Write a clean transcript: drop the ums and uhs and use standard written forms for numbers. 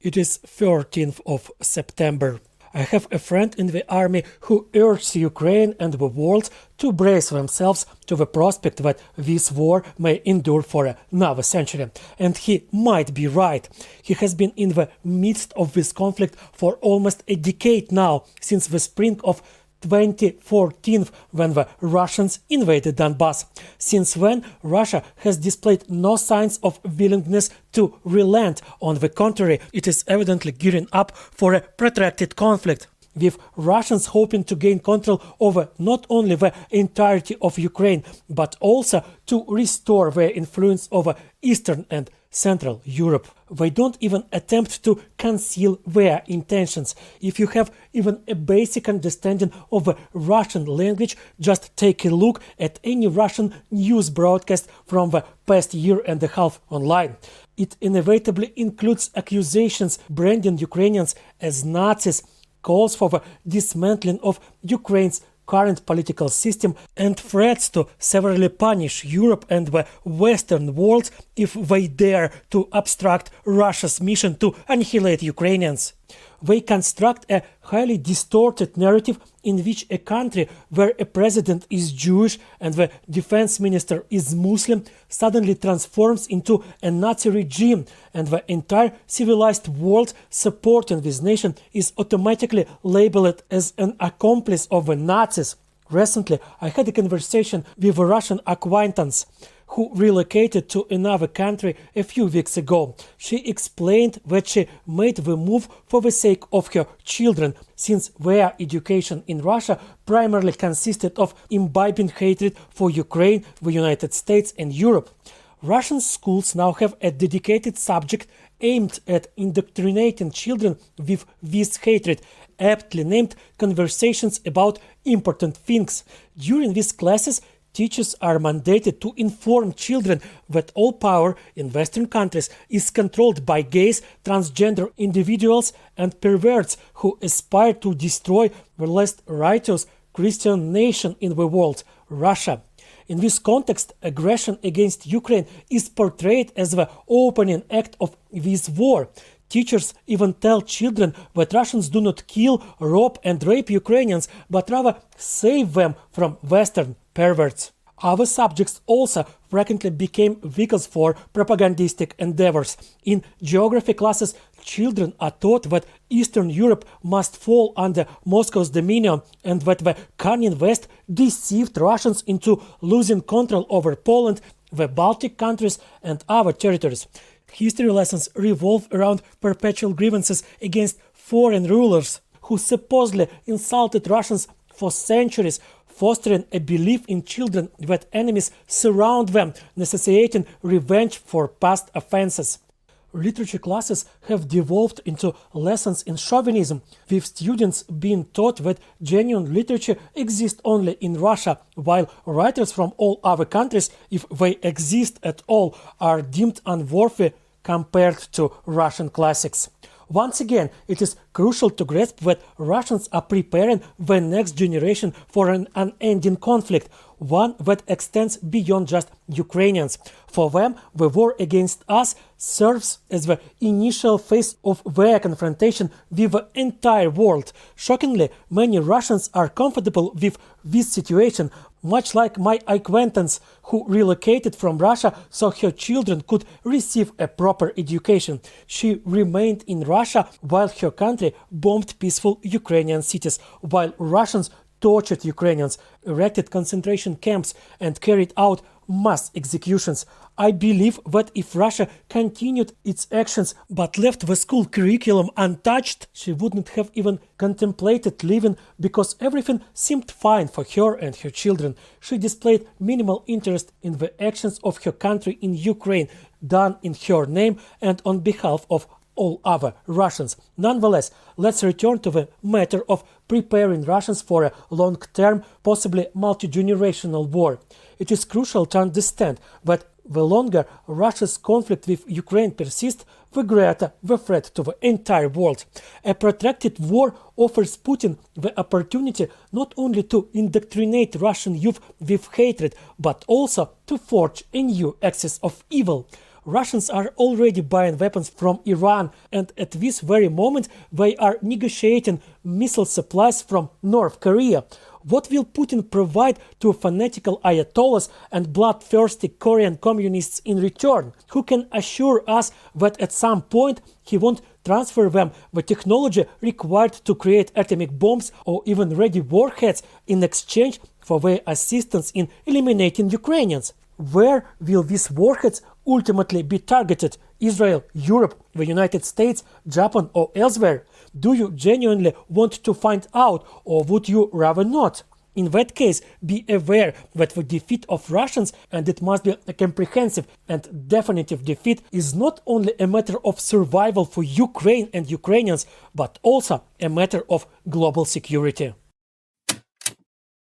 It is 13th of September. I have a friend in the army who urges Ukraine and the world to brace themselves to the prospect that this war may endure for another century. And he might be right. He has been in the midst of this conflict for almost a decade now, since the spring of 2014, when the Russians invaded Donbas. Since then, Russia has displayed no signs of willingness to relent. On the contrary, it is evidently gearing up for a protracted conflict, with Russians hoping to gain control over not only the entirety of Ukraine, but also to restore their influence over Eastern and Central Europe. They don't even attempt to conceal their intentions. If you have even a basic understanding of the Russian language, just take a look at any Russian news broadcast from the past year and a half online. It inevitably includes accusations branding Ukrainians as Nazis, calls for the dismantling of Ukraine's current political system, and threats to severely punish Europe and the Western world if they dare to obstruct Russia's mission to annihilate Ukrainians. They construct a highly distorted narrative in which a country where a president is Jewish and the defense minister is Muslim suddenly transforms into a Nazi regime, and the entire civilized world supporting this nation is automatically labeled as an accomplice of the Nazis. Recently, I had a conversation with a Russian acquaintance who relocated to another country a few weeks ago. She explained that she made the move for the sake of her children, since their education in Russia primarily consisted of imbibing hatred for Ukraine, the United States, and Europe. Russian schools now have a dedicated subject aimed at indoctrinating children with this hatred, aptly named Conversations about Important Things. During these classes, teachers are mandated to inform children that all power in Western countries is controlled by gays, transgender individuals, and perverts who aspire to destroy the last righteous Christian nation in the world, Russia. In this context, aggression against Ukraine is portrayed as the opening act of this war. Teachers even tell children that Russians do not kill, rob, and rape Ukrainians, but rather save them from Western perverts. Other subjects also frequently became vehicles for propagandistic endeavors. In geography classes, children are taught that Eastern Europe must fall under Moscow's dominion and that the cunning West deceived Russians into losing control over Poland, the Baltic countries, and other territories. History lessons revolve around perpetual grievances against foreign rulers who supposedly insulted Russians for centuries, fostering a belief in children that enemies surround them, necessitating revenge for past offenses. Literature classes have devolved into lessons in chauvinism, with students being taught that genuine literature exists only in Russia, while writers from all other countries, if they exist at all, are deemed unworthy compared to Russian classics. Once again, it is crucial to grasp that Russians are preparing the next generation for an unending conflict, one that extends beyond just Ukrainians. For them, the war against us serves as the initial phase of their confrontation with the entire world. Shockingly, many Russians are comfortable with this situation, much like my acquaintance who relocated from Russia so her children could receive a proper education. She remained in Russia while her country bombed peaceful Ukrainian cities, while Russians tortured Ukrainians, erected concentration camps, and carried out mass executions. I believe that if Russia continued its actions but left the school curriculum untouched, she wouldn't have even contemplated leaving because everything seemed fine for her and her children. She displayed minimal interest in the actions of her country in Ukraine, done in her name and on behalf of all other Russians. Nonetheless, let's return to the matter of preparing Russians for a long-term, possibly multi-generational war. It is crucial to understand that the longer Russia's conflict with Ukraine persists, the greater the threat to the entire world. A protracted war offers Putin the opportunity not only to indoctrinate Russian youth with hatred, but also to forge a new axis of evil. Russians are already buying weapons from Iran, and at this very moment they are negotiating missile supplies from North Korea. What will Putin provide to fanatical Ayatollahs and bloodthirsty Korean communists in return? Who can assure us that at some point he won't transfer them the technology required to create atomic bombs or even ready warheads in exchange for their assistance in eliminating Ukrainians? Where will these warheads ultimately be targeted? Israel, Europe, the United States, Japan, or elsewhere? Do you genuinely want to find out, or would you rather not? In that case, be aware that the defeat of Russians, and it must be a comprehensive and definitive defeat, is not only a matter of survival for Ukraine and Ukrainians, but also a matter of global security.